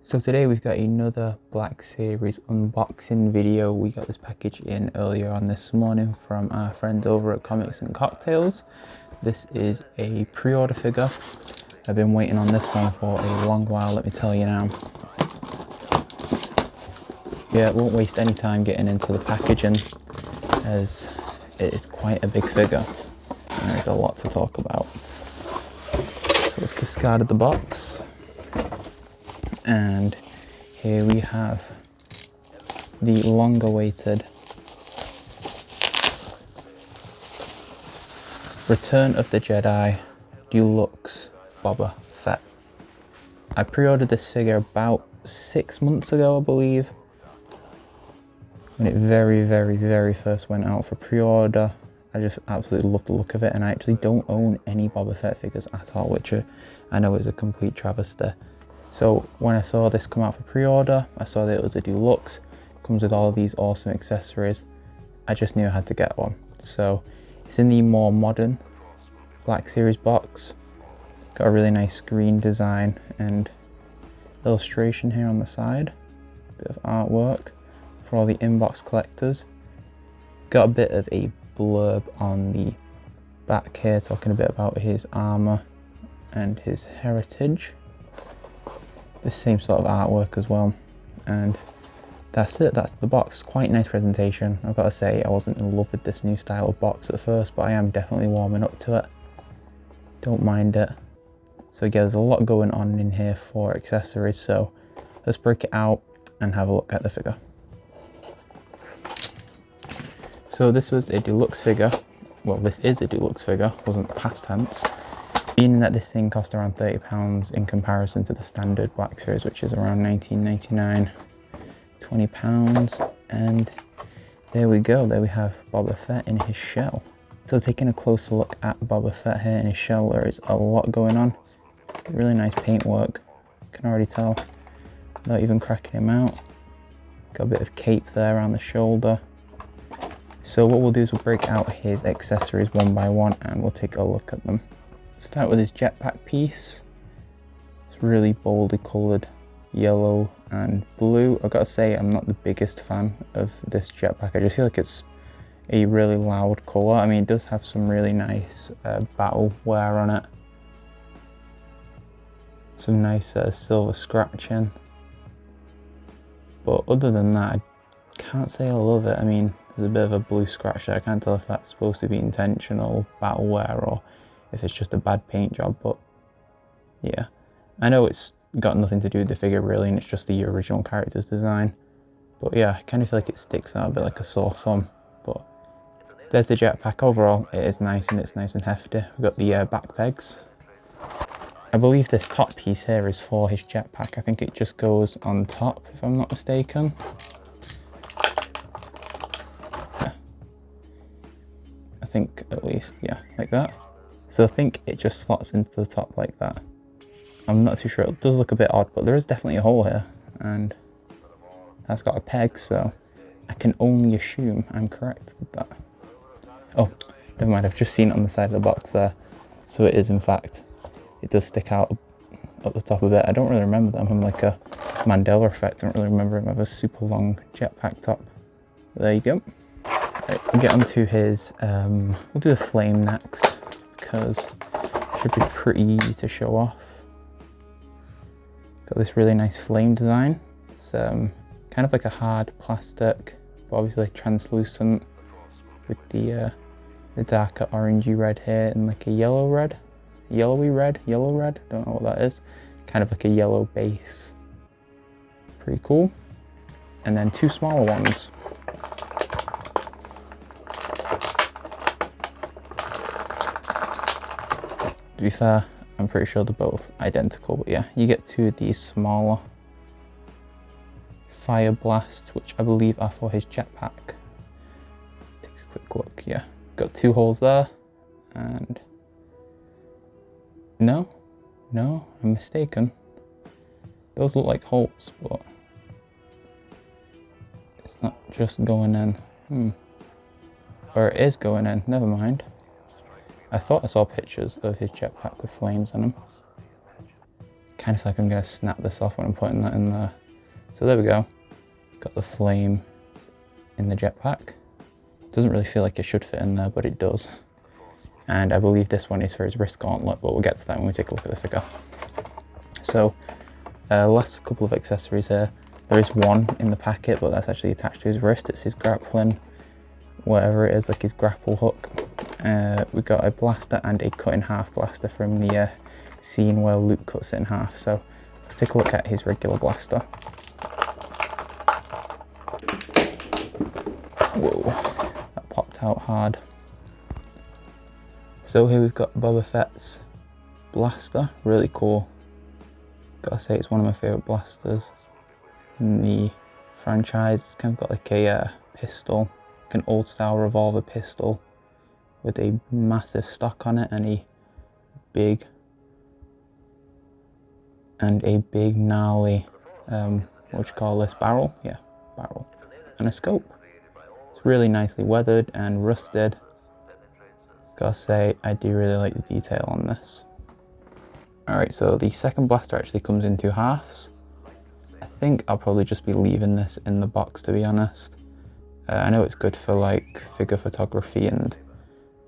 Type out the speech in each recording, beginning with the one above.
So today we've got another Black Series unboxing video. We got this package in earlier on this morning from our friends over at Comics and Cocktails. This is a pre-order figure. I've been waiting on this one for a long while, let me tell you now. Yeah, it won't waste any time getting into the packaging as it is quite a big figure and there's a lot to talk about. So let's discard the box. And here we have the long-awaited Return of the Jedi Deluxe Boba Fett. I pre-ordered this figure about 6 months ago, I believe, when it very first went out for pre-order. I just absolutely love the look of it, and I actually don't own any Boba Fett figures at all, which I know is a complete travesty. So when I saw this come out for pre-order, I saw that it was a deluxe, comes with all of these awesome accessories. I just knew I had to get one. So it's in the more modern Black Series box. Got a really nice screen design and illustration here on the side. Bit of artwork for all the inbox collectors. Got a bit of a blurb on the back here talking a bit about his armor and his heritage. The same sort of artwork as well, and that's it. That's the box. Quite nice presentation. I've got to say, I wasn't in love with this new style of box at first, but I am definitely warming up to it. Don't mind it. So yeah, there's a lot going on in here for accessories, so let's break it out and have a look at the figure. So this was a deluxe figure. Well, this is a deluxe figure, wasn't past tense. Meaning that this thing cost around £30 in comparison to the standard Black Series, which is around £19.99, £20, and there we go. There we have Boba Fett in his shell. So taking a closer look at Boba Fett here in his shell, there is a lot going on. Really nice paintwork, can already tell, without even cracking him out. Got a bit of cape there around the shoulder. So what we'll do is we'll break out his accessories one by one and we'll take a look at them. Start with his jetpack piece. It's really boldly coloured yellow and blue. I've got to say, I'm not the biggest fan of this jetpack. I just feel like it's a really loud colour. I mean, it does have some really nice battle wear on it. Some nice silver scratching. But other than that, I can't say I love it. I mean, there's a bit of a blue scratch there. I can't tell if that's supposed to be intentional battle wear or if it's just a bad paint job, but yeah. I know it's got nothing to do with the figure really, and it's just the original character's design. But yeah, I kind of feel like it sticks out a bit like a sore thumb. But there's the jetpack. Overall, it is nice and it's nice and hefty. We've got the back pegs. I believe this top piece here is for his jetpack. I think it just goes on top, if I'm not mistaken. Yeah. I think at least, yeah, like that. So I think it just slots into the top like that. I'm not too sure, it does look a bit odd, but there is definitely a hole here, and that's got a peg, so I can only assume I'm correct with that. Oh, never mind, I've just seen it on the side of the box there. So it is, in fact, it does stick out up the top of it. I don't really remember them. I'm like a Mandela effect, I don't really remember him have a super long jetpack top. But there you go. Right, we'll get onto his, we'll do the flame next, because it should be pretty easy to show off. Got this really nice flame design. It's kind of like a hard plastic, but obviously translucent, with the darker orangey red here and like a yellow red, yellow red, don't know what that is. Kind of like a yellow base. Pretty cool. And then two smaller ones. To be fair, I'm pretty sure they're both identical, but yeah, you get two of these smaller fire blasts, which I believe are for his jetpack. Take a quick look, yeah. Got two holes there, and no, I'm mistaken. Those look like holes, but it's not just going in. Or it is going in, never mind. I thought I saw pictures of his jetpack with flames on him. kind of feel like I'm going to snap this off when I'm putting that in there. So there we go. Got the flame in the jetpack. Doesn't really feel like it should fit in there, but it does. And I believe this one is for his wrist gauntlet, but we'll get to that when we take a look at the figure. So, last couple of accessories here. There is one in the packet, but that's actually attached to his wrist. It's his grappling, whatever it is, like his grapple hook. We've got a blaster and a cut in half blaster from the scene where Luke cuts it in half. So let's take a look at his regular blaster. Whoa, that popped out hard. So here we've got Boba Fett's blaster, really cool. Gotta say it's one of my favourite blasters in the franchise. It's kind of got like a pistol, like an old style revolver pistol with a massive stock on it and a big gnarly, what you call this, barrel? Yeah, barrel. And a scope. It's really nicely weathered and rusted. Gotta say, I do really like the detail on this. Alright, so the second blaster actually comes in two halves. I think I'll probably just be leaving this in the box, to be honest. I know it's good for like figure photography and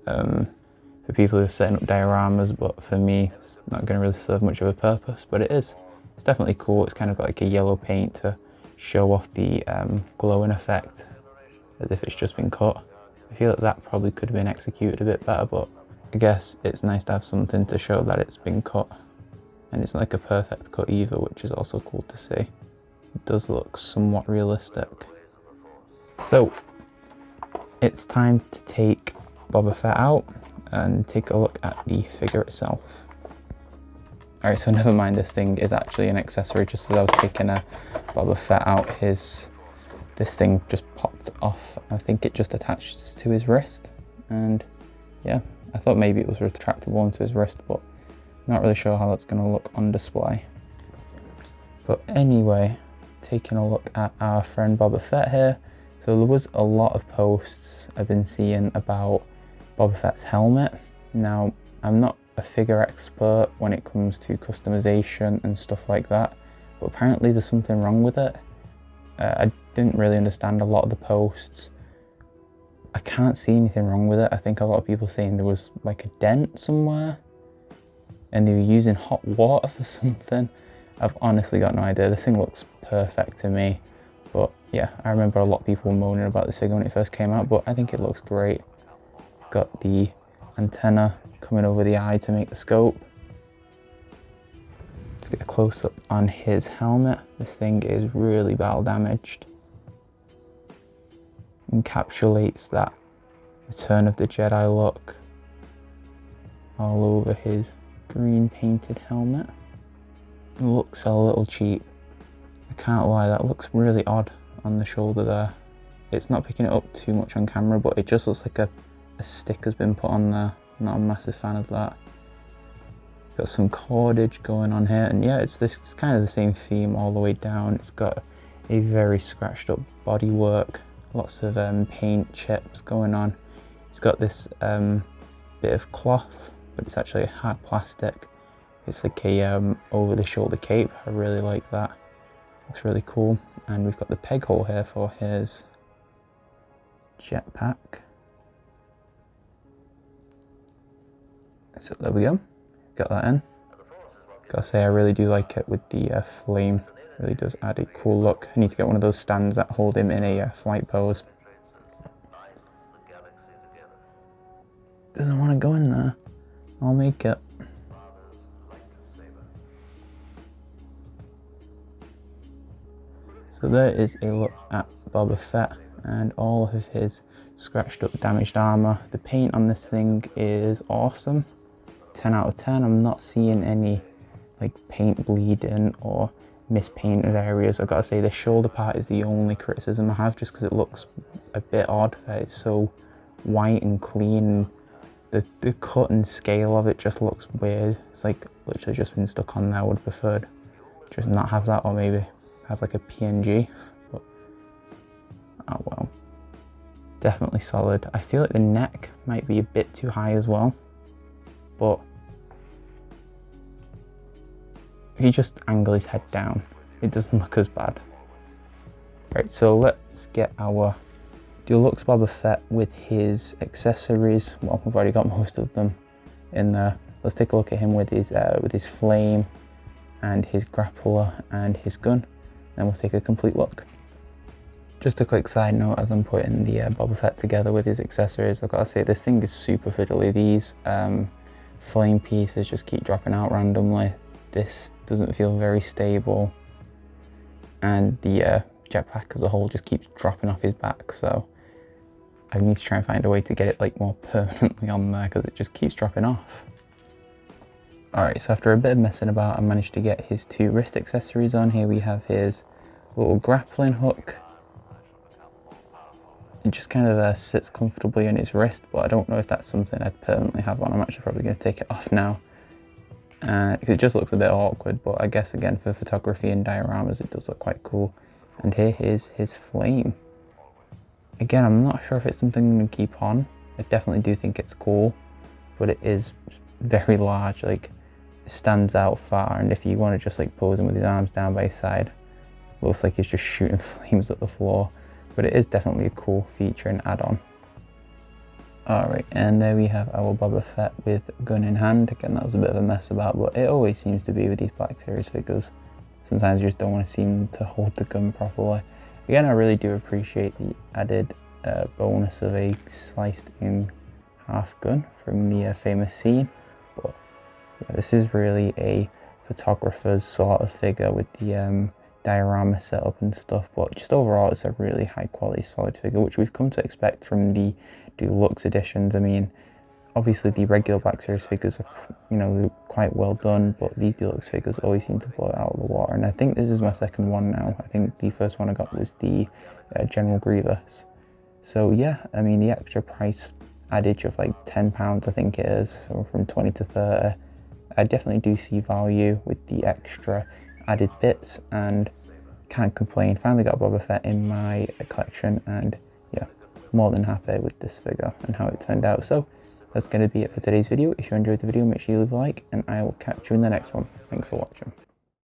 for people who are setting up dioramas, but for me it's not going to really serve much of a purpose, but it is. It's definitely cool. It's kind of got like a yellow paint to show off the glowing effect, as if it's just been cut. I feel like that probably could have been executed a bit better, but I guess it's nice to have something to show that it's been cut. And it's not like a perfect cut either, which is also cool to see. It does look somewhat realistic. So, it's time to take Boba Fett out and take a look at the figure itself. Alright, so never mind, this thing is actually an accessory. Just as I was taking Boba Fett out, this thing just popped off. I think it just attaches to his wrist, and yeah, I thought maybe it was retractable onto his wrist, but not really sure how that's going to look on display. But anyway, taking a look at our friend Boba Fett here. So there was a lot of posts I've been seeing about Boba Fett's helmet. Now, I'm not a figure expert when it comes to customization and stuff like that, but apparently there's something wrong with it. I didn't really understand a lot of the posts. I can't see anything wrong with it. I think a lot of people saying there was like a dent somewhere and they were using hot water for something. I've honestly got no idea. This thing looks perfect to me. But yeah, I remember a lot of people moaning about this figure when it first came out, but I think it looks great. It's got the antenna coming over the eye to make the scope. Let's get a close-up on his helmet. This thing is really battle damaged. Encapsulates that Return of the Jedi look all over his green painted helmet. It looks a little cheap. I can't lie, that looks really odd on the shoulder there. It's not picking it up too much on camera, but it just looks like a stick has been put on there. Not a massive fan of that. Got some cordage going on here, and yeah, it's kind of the same theme all the way down. It's got a very scratched up bodywork, lots of paint chips going on. It's got this bit of cloth, but it's actually a hard plastic. It's like a over the shoulder cape. I really like that. Looks really cool. And we've got the peg hole here for his jetpack. So there we go. Got that in. Gotta say, I really do like it with the flame. It really does add a cool look. I need to get one of those stands that hold him in a flight pose. Doesn't want to go in there. I'll make it. So there is a look at Boba Fett and all of his scratched up, damaged armor. The paint on this thing is awesome. 10 out of 10. I'm not seeing any like paint bleeding or mispainted areas. I've got to say the shoulder part is the only criticism I have, just because it looks a bit odd. It's so white and clean. The cut and scale of it just looks weird. It's like literally just been stuck on there. I would have preferred just not have that, or maybe have like a PNG, but oh well. Definitely solid. I feel like the neck might be a bit too high as well, but if you just angle his head down, it doesn't look as bad. Right, so let's get our Deluxe Boba Fett with his accessories. Well, we've already got most of them in there. Let's take a look at him with his flame and his grappler and his gun. Then we'll take a complete look. Just a quick side note, as I'm putting the Boba Fett together with his accessories, I've got to say this thing is super fiddly. These flame pieces just keep dropping out randomly. This doesn't feel very stable, and the jetpack as a whole just keeps dropping off his back, so I need to try and find a way to get it like more permanently on there because it just keeps dropping off. Alright, so after a bit of messing about, I managed to get his 2 wrist accessories on. Here we have his little grappling hook. It just kind of sits comfortably on his wrist, but I don't know if that's something I'd permanently have on. I'm actually probably going to take it off now. Because it just looks a bit awkward, but I guess again for photography and dioramas it does look quite cool. And here is his flame. Again, I'm not sure if it's something I'm going to keep on. I definitely do think it's cool, but it is very large, like it stands out far, and if you want to just like pose him with his arms down by his side, looks like he's just shooting flames at the floor. But it is definitely a cool feature and add-on. Alright, and there we have our Boba Fett with gun in hand. Again, that was a bit of a mess about, but it always seems to be with these Black Series figures. Sometimes you just don't want to seem to hold the gun properly. Again, I really do appreciate the added bonus of a sliced in half gun from the famous scene. But yeah, this is really a photographer's sort of figure with the diorama setup and stuff, but just overall it's a really high quality solid figure, which we've come to expect from the deluxe editions. I mean, obviously the regular Black Series figures are, you know, quite well done, but these deluxe figures always seem to blow it out of the water, and I think this is my second one now. I think the first one I got was the General Grievous. So yeah, I mean, the extra price adage of like £10 I think it is, or from 20 to 30, I definitely do see value with the extra added bits, and can't complain. Finally got Boba Fett in my collection, and yeah, more than happy with this figure and how it turned out. So that's going to be it for today's video. If you enjoyed the video, make sure you leave a like, and I will catch you in the next one. Thanks for watching.